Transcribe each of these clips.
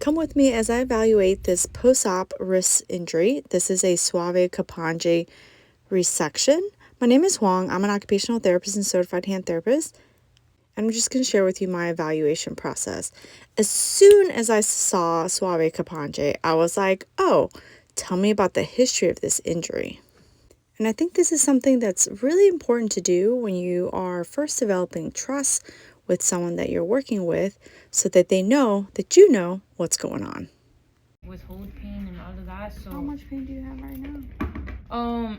Come with me as I evaluate this post-op wrist injury. This is a suave capange resection. My name is Huang. I'm an occupational therapist and certified hand therapist. And I'm just going to share with you my evaluation process. As soon as I saw suave capange, I was like, oh, tell me about the history of this injury. And I think this is something that's really important to do when you are first developing trust with someone that you're working with so that they know that you know what's going on. Withhold pain and all of that. So How much pain do you have right now?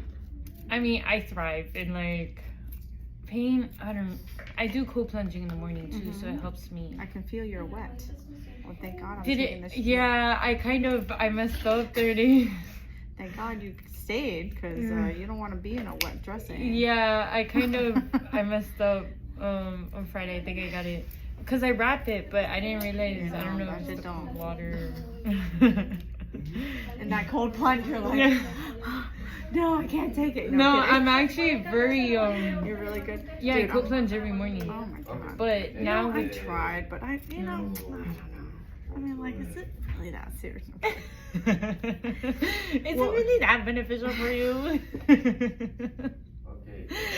I mean, I thrive in like pain. I do cold plunging in the morning too, so it helps me. I can feel you're wet. Well, thank God I'm Did taking it? this. Yeah, I messed up 30. Thank God you stayed because you don't want to be in a wet dressing. Yeah, I messed up on Friday. I think I got it because I wrapped it, but I didn't realize. I don't know if it's water. And that cold plunge, you're like, no, I can't take it. No, I'm actually very You're really good. Yeah, Dude, I cold plunge every morning. Oh my God. But now I tried, but I don't know. I mean, like, is it really that serious? Is it really that beneficial for you?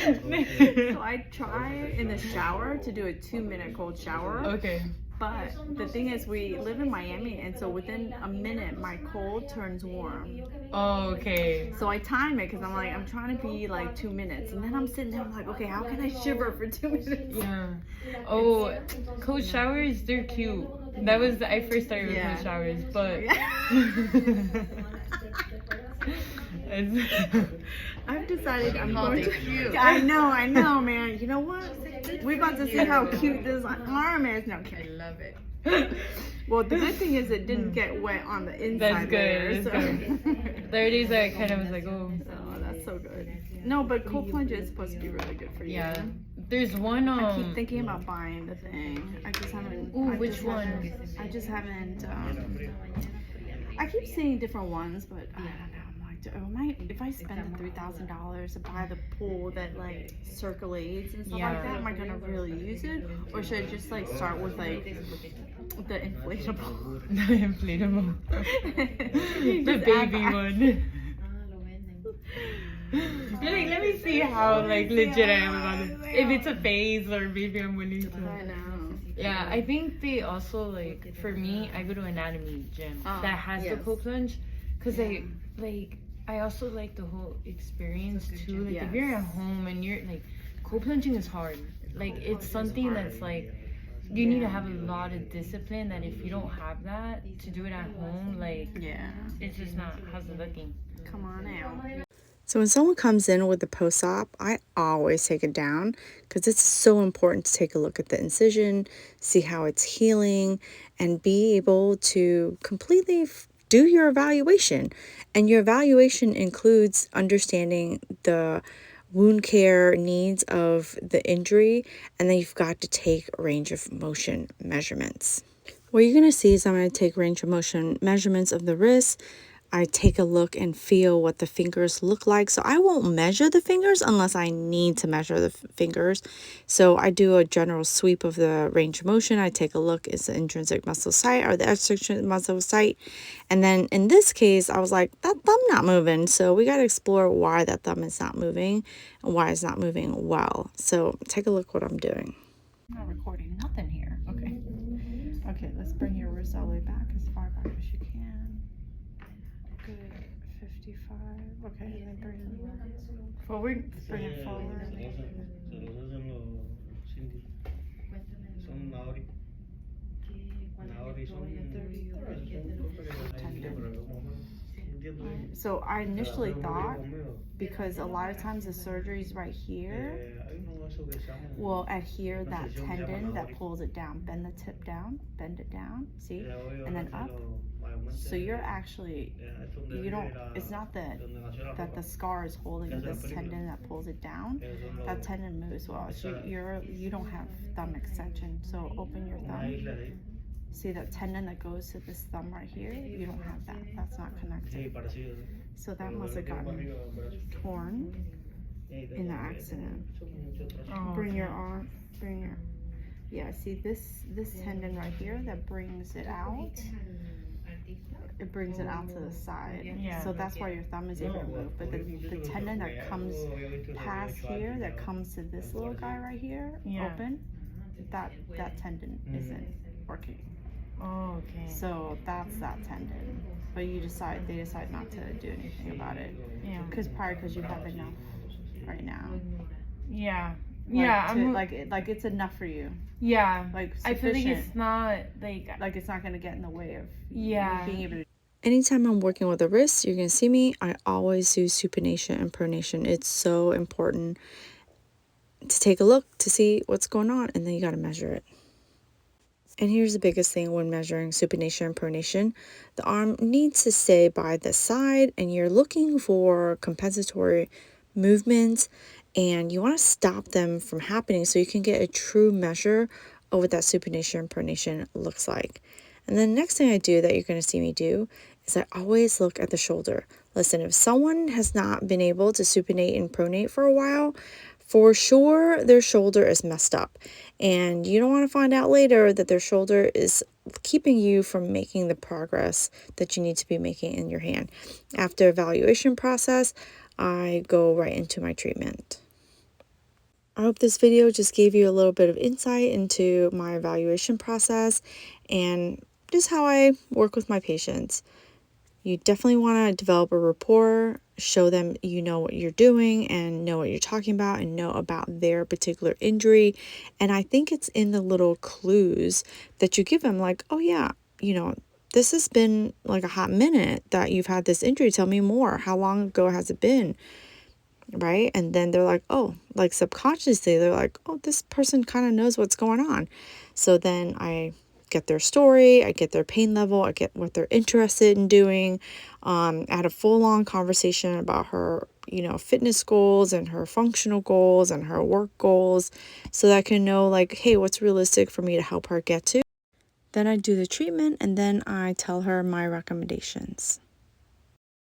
So I try in the shower to do a 2-minute cold shower. Okay. But the thing is, we live in Miami, and so within a minute, my cold turns warm. Oh, okay. So I time it because I'm trying to be like 2 minutes, and then I'm sitting there, I'm like, okay, how can I shiver for 2 minutes? Yeah. Oh, cold showers, they're cute. That was I first started with cold showers, but I've decided I'm going to. I know, man. You know what? We're about to see how cute this arm is. No, okay. I love it. Well, the good thing is it didn't get wet on the inside. That's good. There, That's good. 30s, I kind of was like, oh. Oh, that's so good. No, but cold plunge is supposed to be really good for you. Yeah. There's one. I keep thinking about buying the thing. I just haven't. Ooh, which one? I just haven't. I keep seeing different ones, but I don't know. If I spend the $3,000 to buy the pool that like circulates and stuff like that, am I gonna really use it, or should I just like start with like the inflatable? The inflatable. The baby one. You're like, let me see how like legit I am about it. If it's a phase or maybe I'm willing to. I know. Yeah, I think they also like for me, I go to anatomy gym that has the cold plunge, cause I also like the whole experience too. Like if you're at home and you're like, cold plunging is hard. Like it's something that's like, you need to have a lot of discipline that if you don't have that to do it at home, like it's just not, how's it looking? Come on out. So when someone comes in with a post-op, I always take it down because it's so important to take a look at the incision, see how it's healing, and be able to completely do your evaluation. And your evaluation includes understanding the wound care needs of the injury, and then you've got to take range of motion measurements. What you're going to see is I'm going to take range of motion measurements of the wrist. I take a look and feel what the fingers look like. So I won't measure the fingers unless I need to measure the fingers. So I do a general sweep of the range of motion. I take a look, is the intrinsic muscle site or the extrinsic muscle site? And then in this case, I was like, that thumb not moving. So we got to explore why that thumb is not moving and why it's not moving well. So take a look what I'm doing. I'm not recording nothing here. Okay. Okay, let's bring your wrist all the way back as far back as you can. Good, 55. Okay, and then bring it forward. Bring it forward. So I initially thought, because a lot of times the surgery is right here, will adhere that tendon that pulls it down. Bend the tip down, bend it down, see, and then up. So you're actually, you don't, it's not that the scar is holding this tendon that pulls it down. That tendon moves well. So you don't have thumb extension. So open your thumb. See that tendon that goes to this thumb right here? You don't have that. That's not connected. So that must have gotten torn in the accident. Bring your arm, yeah, see this tendon right here that brings it out it brings it out to the side. Yeah. So that's why your thumb is able to move. But the tendon that comes past here, that comes to this little guy right here, open, that tendon isn't working. Oh, okay. So that's that tendon. But they decide not to do anything about it. Yeah. Because you have enough right now. Yeah. Like it's enough for you. Yeah. Like I feel like it's not like it's not gonna get in the way of being able to. Anytime I'm working with a wrist, you're gonna see me. I always do supination and pronation. It's so important to take a look to see what's going on, and then you gotta measure it. And here's the biggest thing when measuring supination and pronation. The arm needs to stay by the side, and you're looking for compensatory movements, and you want to stop them from happening so you can get a true measure of what that supination and pronation looks like. And then the next thing I do that you're going to see me do is I always look at the shoulder. Listen, if someone has not been able to supinate and pronate for a while, for sure their shoulder is messed up. And you don't want to find out later that their shoulder is keeping you from making the progress that you need to be making in your hand. After evaluation process, I go right into my treatment. I hope this video just gave you a little bit of insight into my evaluation process and just how I work with my patients. You definitely want to develop a rapport, show them you know what you're doing and know what you're talking about and know about their particular injury. And I think it's in the little clues that you give them, like, oh yeah, this has been like a hot minute that you've had this injury. Tell me more. How long ago has it been? Right? And then they're like, oh, like subconsciously, they're like, oh, this person kind of knows what's going on. So then I get their story, I get their pain level, I get what they're interested in doing. I had a full-on conversation about her, fitness goals and her functional goals and her work goals, so that I can know, like, hey, what's realistic for me to help her get to. Then I do the treatment, and then I tell her my recommendations.